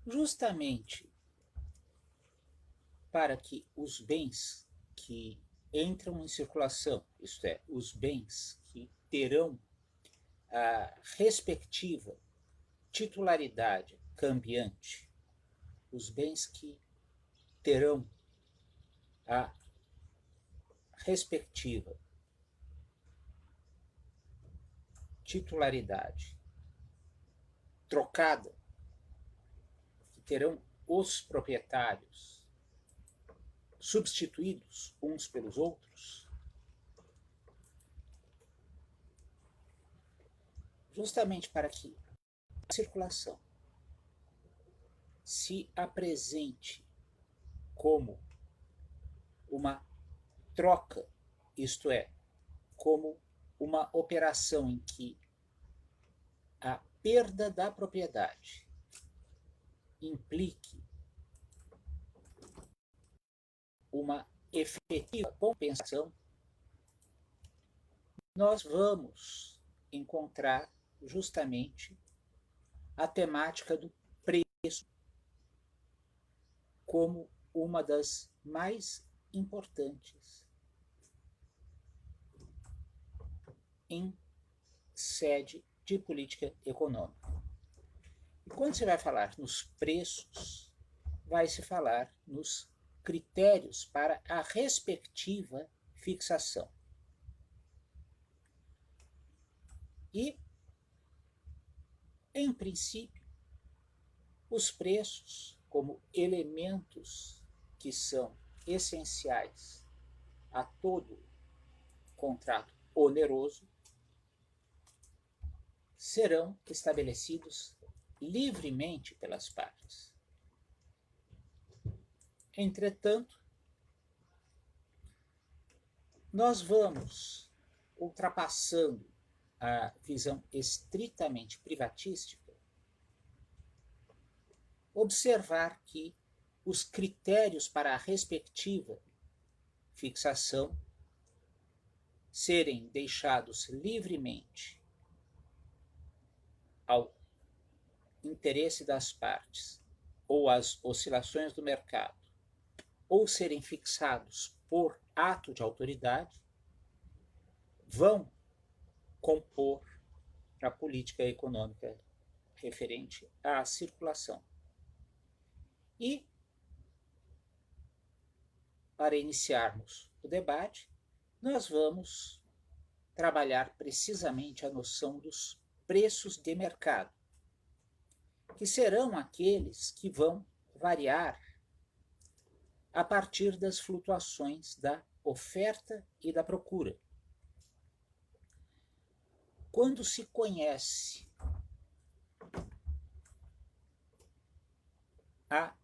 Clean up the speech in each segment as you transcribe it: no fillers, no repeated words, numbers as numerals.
justamente para que os bens que entram em circulação, isto é, os bens que terão a respectiva titularidade cambiante, os bens que terão a respectiva titularidade trocada, que terão os proprietários substituídos uns pelos outros, justamente para que a circulação se apresente como uma troca, isto é, como uma operação em que a perda da propriedade implique uma efetiva compensação, nós vamos encontrar justamente a temática do preço como uma das mais importantes em sede de política econômica. E quando se vai falar nos preços, vai se falar nos critérios para a respectiva fixação. E, em princípio, os preços, como elementos que são essenciais a todo contrato oneroso, serão estabelecidos livremente pelas partes. Entretanto, nós vamos ultrapassando a visão estritamente privatística, observar que os critérios para a respectiva fixação serem deixados livremente ao interesse das partes ou às oscilações do mercado, ou serem fixados por ato de autoridade, vão compor a política econômica referente à circulação. E, para iniciarmos o debate, nós vamos trabalhar precisamente a noção dos preços de mercado, que serão aqueles que vão variar a partir das flutuações da oferta e da procura. Quando se conhece a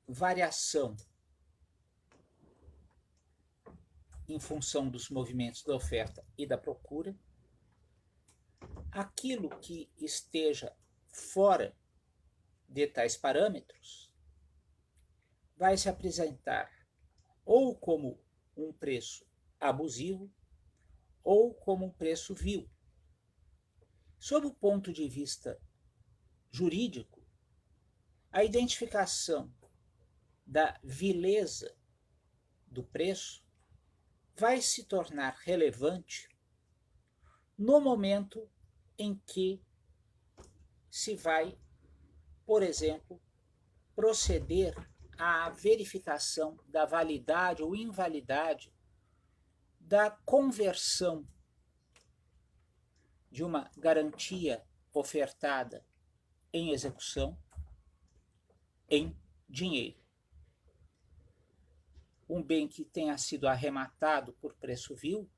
variação em função dos movimentos da oferta e da procura, aquilo que esteja fora de tais parâmetros vai se apresentar ou como um preço abusivo ou como um preço vil. Sob o ponto de vista jurídico, a identificação da vileza do preço vai se tornar relevante no momento em que se vai, por exemplo, proceder à verificação da validade ou invalidade da conversão de uma garantia ofertada em execução em dinheiro. Um bem que tenha sido arrematado por preço vil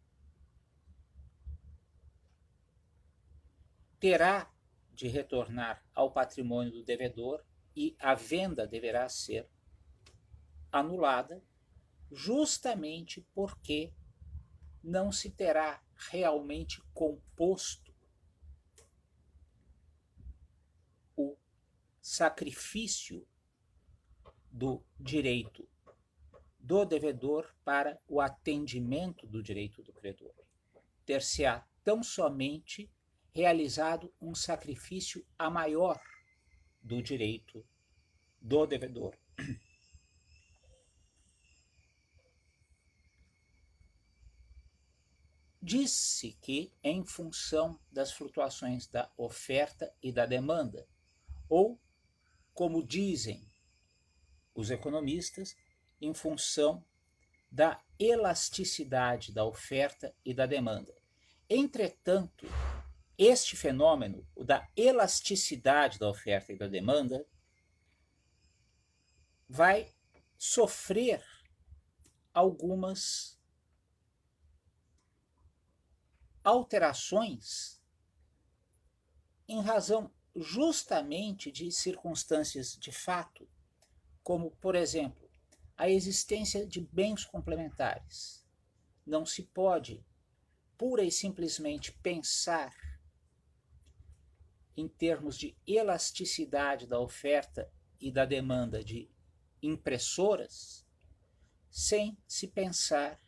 terá de retornar ao patrimônio do devedor e a venda deverá ser anulada, justamente porque não se terá realmente composto o sacrifício do direito do devedor para o atendimento do direito do credor. Ter-se-á tão somente realizado um sacrifício a maior do direito do devedor. Diz-se que, em função das flutuações da oferta e da demanda, ou, como dizem os economistas, em função da elasticidade da oferta e da demanda. Entretanto, este fenômeno, o da elasticidade da oferta e da demanda, vai sofrer algumas alterações em razão justamente de circunstâncias de fato, como, por exemplo, a existência de bens complementares. Não se pode pura e simplesmente pensar em termos de elasticidade da oferta e da demanda de impressoras sem se pensar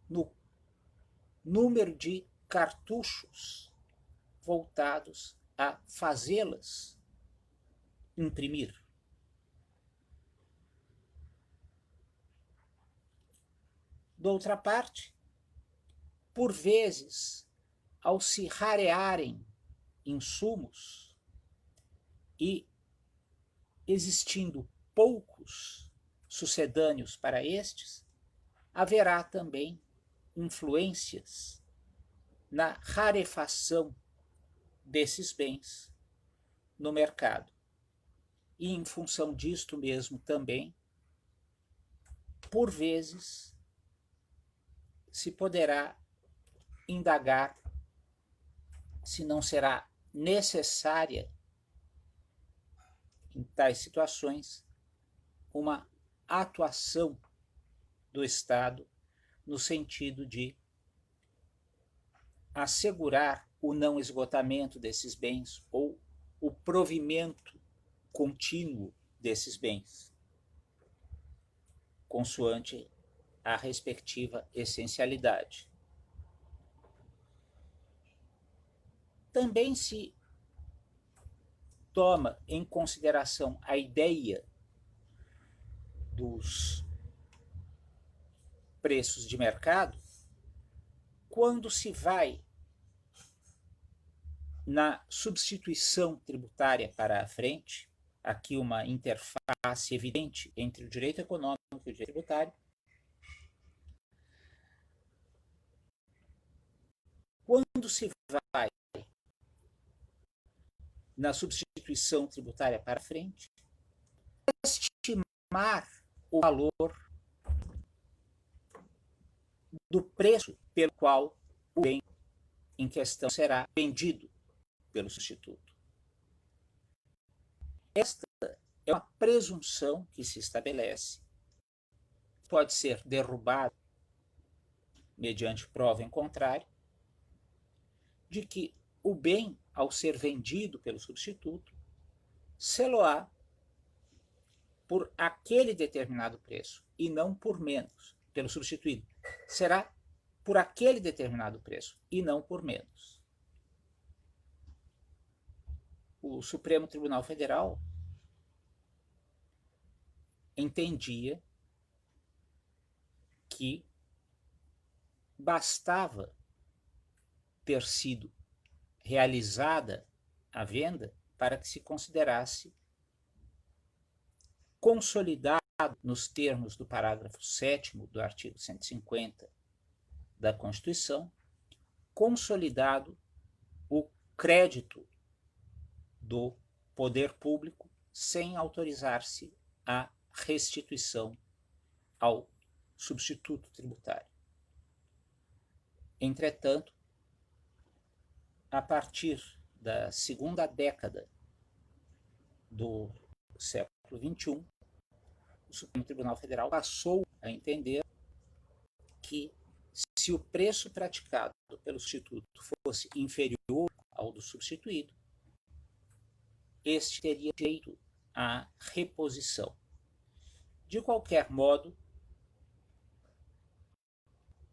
no número de cartuchos voltados a fazê-las imprimir. De outra parte, por vezes, ao se rarearem insumos e existindo poucos sucedâneos para estes, haverá também influências na rarefação desses bens no mercado. E em função disto mesmo também, por vezes, se poderá indagar se não será necessária, em tais situações, uma atuação do Estado no sentido de assegurar o não esgotamento desses bens ou o provimento contínuo desses bens, consoante a respectiva essencialidade. Também se toma em consideração a ideia dos preços de mercado quando se vai na substituição tributária para a frente, aqui uma interface evidente entre o direito econômico e o direito tributário. Quando se vai na substituição tributária para a frente, estimar o valor do preço pelo qual o bem em questão será vendido pelo substituto. Esta é uma presunção que se estabelece, pode ser derrubada mediante prova em contrário, de que o bem, ao ser vendido pelo substituto, sê-lo-á por aquele determinado preço e não por menos, pelo substituído. Será por aquele determinado preço e não por menos. O Supremo Tribunal Federal entendia que bastava ter sido realizada a venda para que se considerasse consolidado nos termos do parágrafo 7º do artigo 150 da Constituição, consolidado o crédito do poder público sem autorizar-se a restituição ao substituto tributário. Entretanto, a partir da segunda década do século XXI, o Supremo Tribunal Federal passou a entender que, se o preço praticado pelo substituto fosse inferior ao do substituído, este teria direito à reposição. De qualquer modo,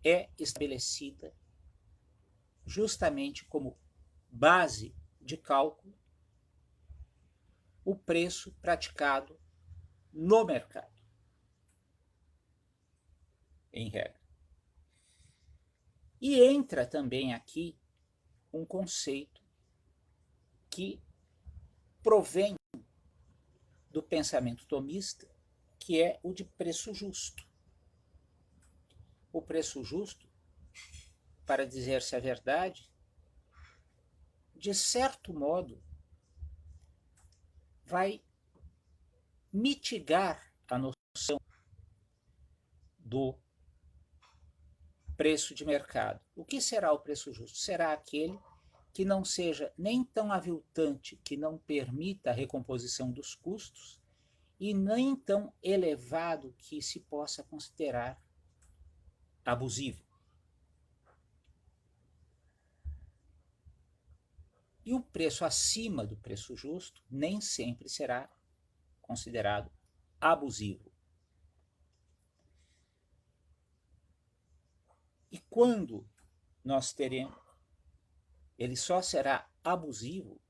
é estabelecida justamente como base de cálculo o preço praticado no mercado, em regra. E entra também aqui um conceito que provém do pensamento tomista, que é o de preço justo. O preço justo, para dizer-se a verdade, de certo modo, vai mitigar a noção do preço de mercado. O que será o preço justo? Será aquele que não seja nem tão aviltante, que não permita a recomposição dos custos, e nem tão elevado que se possa considerar abusivo. E o preço acima do preço justo nem sempre será considerado abusivo. E quando nós teremos, ele só será abusivo,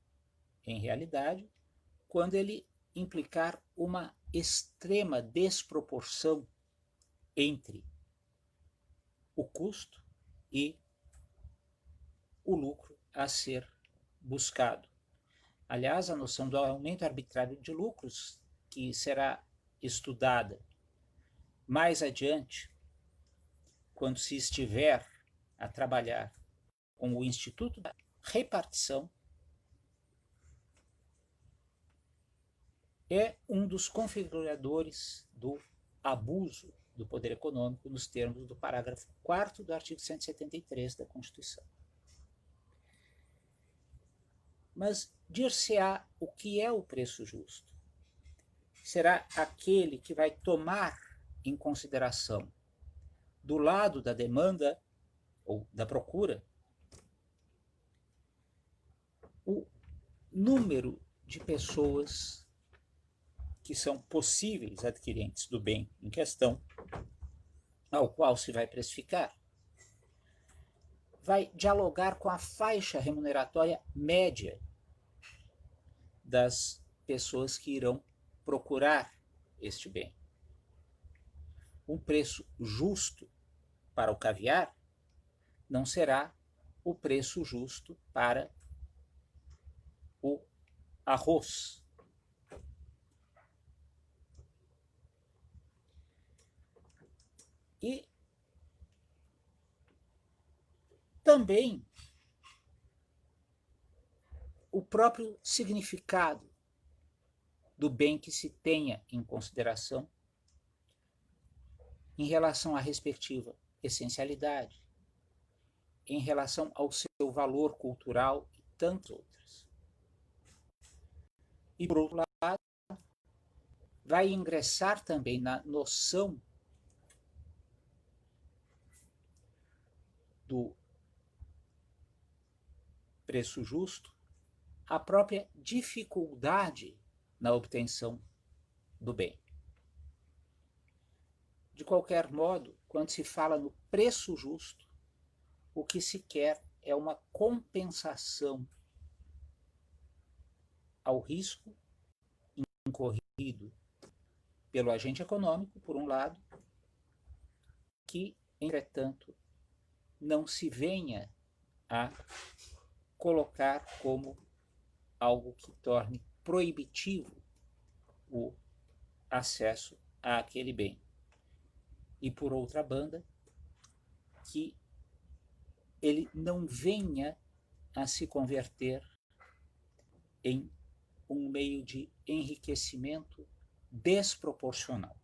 em realidade, quando ele implicar uma extrema desproporção entre o custo e o lucro a ser buscado. Aliás, a noção do aumento arbitrário de lucros, que será estudada mais adiante, quando se estiver a trabalhar com o Instituto da Repartição, é um dos configuradores do abuso do poder econômico nos termos do parágrafo 4º do artigo 173 da Constituição. Mas dir-se-á o que é o preço justo? Será aquele que vai tomar em consideração, do lado da demanda ou da procura, o número de pessoas que são possíveis adquirentes do bem em questão, ao qual se vai precificar, vai dialogar com a faixa remuneratória média das pessoas que irão procurar este bem. Um preço justo para o caviar não será o preço justo para o arroz. E também o próprio significado do bem que se tenha em consideração em relação à respectiva essencialidade, em relação ao seu valor cultural e tantas outras. E, por outro lado, vai ingressar também na noção do preço justo a própria dificuldade na obtenção do bem. De qualquer modo, quando se fala no preço justo, o que se quer é uma compensação ao risco incorrido pelo agente econômico, por um lado, que, entretanto, não se venha a colocar como algo que torne proibitivo o acesso àquele bem. E, por outra banda, que ele não venha a se converter em um meio de enriquecimento desproporcional.